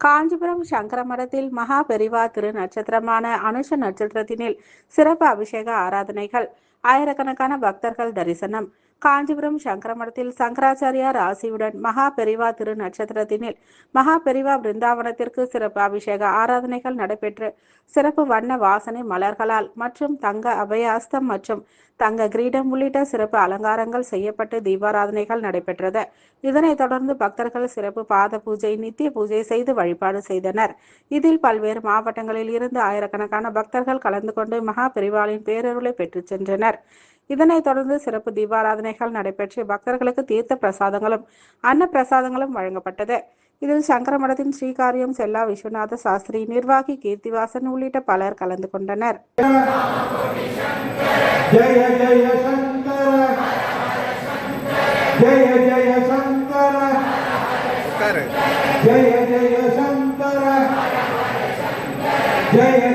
காஞ்சிபுரம் சங்கர மடத்தில் மகா பெரிவா திரு நட்சத்திரமான அனுஷ நட்சத்திரத்தினில் சிறப்பு அபிஷேக ஆராதனைகள். ஆயிரக்கணக்கான பக்தர்கள் தரிசனம். காஞ்சிபுரம் சங்கர மடத்தில் சங்கராச்சாரியார் ஆசியுடன் மகா பெரிவா திரு நட்சத்திரத்தினில் மகா பெரிவா பிருந்தாவனத்திற்கு சிறப்பு அபிஷேக ஆராதனைகள் நடைபெற்று சிறப்பு வண்ண வாசனை மலர்களால் மற்றும் தங்க அபயாஸ்தம் மற்றும் தங்க கிரீடம் உள்ளிட்ட சிறப்பு அலங்காரங்கள் செய்யப்பட்டு தீபாராதனைகள் நடைபெற்றது. இதனைத் தொடர்ந்து பக்தர்கள் சிறப்பு பாத பூஜை, நித்திய பூஜை செய்து வழிபாடு செய்தனர். இதில் பல்வேறு மாவட்டங்களில் இருந்து ஆயிரக்கணக்கான பக்தர்கள் கலந்து கொண்டு மகா பெரிவாளின் பேரருளை பெற்று சென்றனர். இதனைத் தொடர்ந்து சிறப்பு தீபாராதனைகள் நடைபெற்று பக்தர்களுக்கு தீர்த்த பிரசாதங்களும் அன்ன பிரசாதங்களும் வழங்கப்பட்டது. இதில் சங்கர மடத்தின் ஸ்ரீகாரியம் செல்லா விஸ்வநாத சாஸ்திரி, நிர்வாகி கீர்த்திவாசன் உள்ளிட்ட பலர் கலந்து கொண்டனர். ஜெய ஜெய சங்கர, ஜெய ஜெய சங்கர, ஜெய ஜெய சங்கர, ஜெய